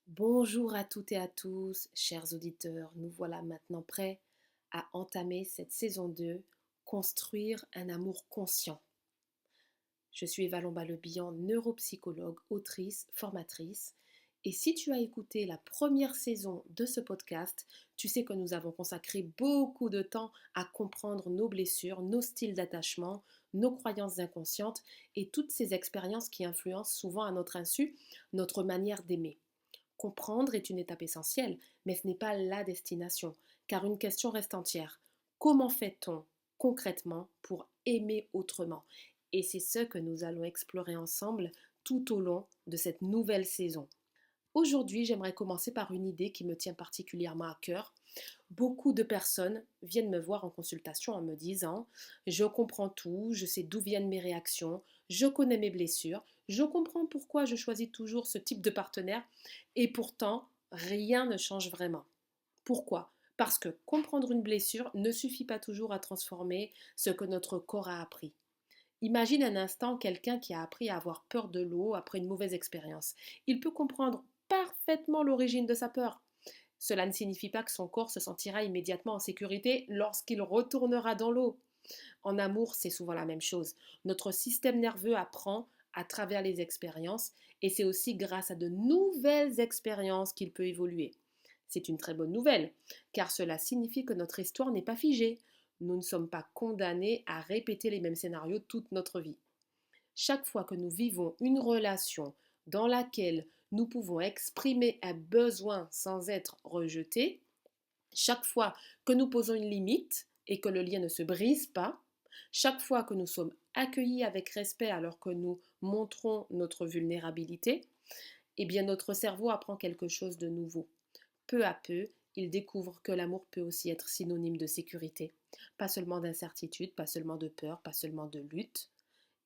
Bonjour à toutes et à tous, chers auditeurs. Nous voilà maintenant prêts à entamer cette saison 2, construire un amour conscient. Je suis Eva Lomba-Lebihan, neuropsychologue, autrice, formatrice. Et si tu as écouté la première saison de ce podcast, tu sais que nous avons consacré beaucoup de temps à comprendre nos blessures, nos styles d'attachement, nos croyances inconscientes et toutes ces expériences qui influencent souvent à notre insu notre manière d'aimer. Comprendre est une étape essentielle, mais ce n'est pas la destination, car une question reste entière. Comment fait-on concrètement pour aimer autrement? Et c'est ce que nous allons explorer ensemble tout au long de cette nouvelle saison. Aujourd'hui, j'aimerais commencer par une idée qui me tient particulièrement à cœur. Beaucoup de personnes viennent me voir en consultation en me disant: je comprends tout, je sais d'où viennent mes réactions, je connais mes blessures, je comprends pourquoi je choisis toujours ce type de partenaire et pourtant rien ne change vraiment. Pourquoi? Parce que comprendre une blessure ne suffit pas toujours à transformer ce que notre corps a appris. Imagine un instant quelqu'un qui a appris à avoir peur de l'eau après une mauvaise expérience. Il peut comprendre parfaitement l'origine de sa peur. Cela ne signifie pas que son corps se sentira immédiatement en sécurité lorsqu'il retournera dans l'eau. En amour, c'est souvent la même chose. Notre système nerveux apprend à travers les expériences et c'est aussi grâce à de nouvelles expériences qu'il peut évoluer. C'est une très bonne nouvelle, car cela signifie que notre histoire n'est pas figée. Nous ne sommes pas condamnés à répéter les mêmes scénarios toute notre vie. Chaque fois que nous vivons une relation dans laquelle nous pouvons exprimer un besoin sans être rejetés, chaque fois que nous posons une limite et que le lien ne se brise pas, chaque fois que nous sommes accueillis avec respect alors que nous montrons notre vulnérabilité, eh bien notre cerveau apprend quelque chose de nouveau. Peu à peu, il découvre que l'amour peut aussi être synonyme de sécurité. Pas seulement d'incertitude, pas seulement de peur, pas seulement de lutte.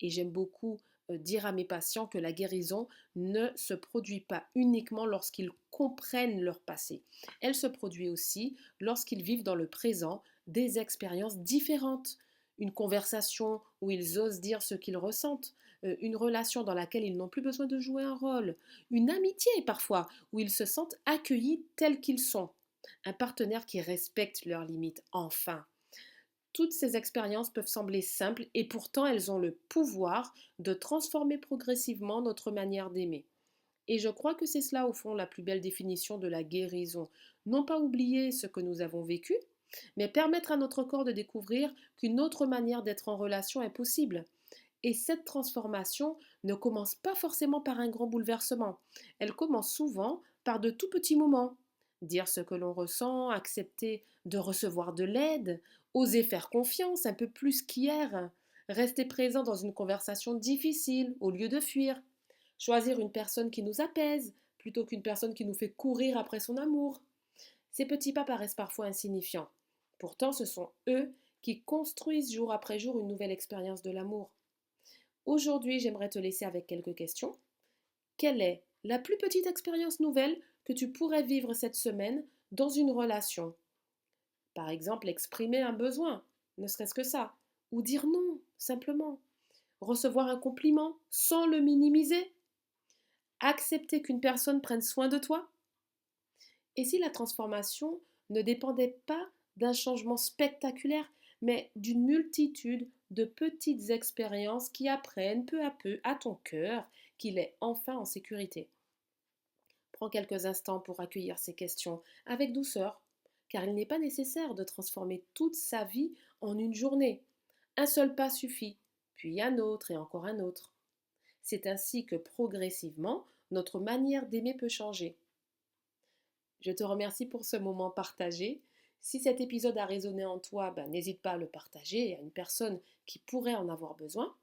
Et j'aime beaucoup dire à mes patients que la guérison ne se produit pas uniquement lorsqu'ils comprennent leur passé. Elle se produit aussi lorsqu'ils vivent dans le présent des expériences différentes. Une conversation où ils osent dire ce qu'ils ressentent, une relation dans laquelle ils n'ont plus besoin de jouer un rôle, une amitié parfois où ils se sentent accueillis tels qu'ils sont, un partenaire qui respecte leurs limites, enfin. Toutes ces expériences peuvent sembler simples et pourtant elles ont le pouvoir de transformer progressivement notre manière d'aimer. Et je crois que c'est cela au fond la plus belle définition de la guérison. Non pas oublier ce que nous avons vécu, mais permettre à notre corps de découvrir qu'une autre manière d'être en relation est possible. Et cette transformation ne commence pas forcément par un grand bouleversement. Elle commence souvent par de tout petits moments. Dire ce que l'on ressent, accepter de recevoir de l'aide, oser faire confiance un peu plus qu'hier, rester présent dans une conversation difficile au lieu de fuir, choisir une personne qui nous apaise plutôt qu'une personne qui nous fait courir après son amour. Ces petits pas paraissent parfois insignifiants. Pourtant, ce sont eux qui construisent jour après jour une nouvelle expérience de l'amour. Aujourd'hui, j'aimerais te laisser avec quelques questions. Quelle est la plus petite expérience nouvelle que tu pourrais vivre cette semaine dans une relation? Par exemple, exprimer un besoin, ne serait-ce que ça, ou dire non, simplement. Recevoir un compliment sans le minimiser. Accepter qu'une personne prenne soin de toi. Et si la transformation ne dépendait pas d'un changement spectaculaire, mais d'une multitude de petites expériences qui apprennent peu à peu à ton cœur qu'il est enfin en sécurité. Prends quelques instants pour accueillir ces questions avec douceur, car il n'est pas nécessaire de transformer toute sa vie en une journée. Un seul pas suffit, puis un autre et encore un autre. C'est ainsi que progressivement, notre manière d'aimer peut changer. Je te remercie pour ce moment partagé. Si cet épisode a résonné en toi, n'hésite pas à le partager à une personne qui pourrait en avoir besoin.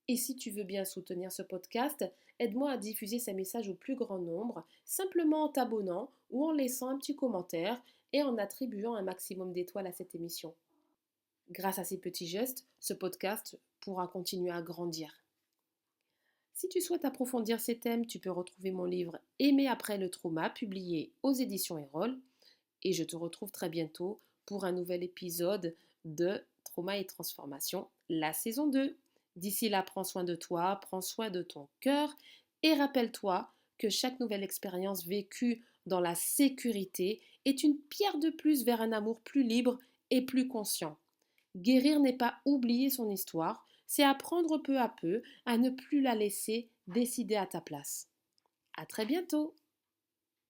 Et si tu veux bien soutenir ce podcast, aide-moi à diffuser ces messages au plus grand nombre, simplement en t'abonnant ou en laissant un petit commentaire et en attribuant un maximum d'étoiles à cette émission. Grâce à ces petits gestes, ce podcast pourra continuer à grandir. Si tu souhaites approfondir ces thèmes, tu peux retrouver mon livre Aimer après le trauma, publié aux éditions Erol. Et je te retrouve très bientôt pour un nouvel épisode de Trauma et Transformation, la saison 2. D'ici là, prends soin de toi, prends soin de ton cœur et rappelle-toi que chaque nouvelle expérience vécue dans la sécurité est une pierre de plus vers un amour plus libre et plus conscient. Guérir n'est pas oublier son histoire, c'est apprendre peu à peu à ne plus la laisser décider à ta place. À très bientôt!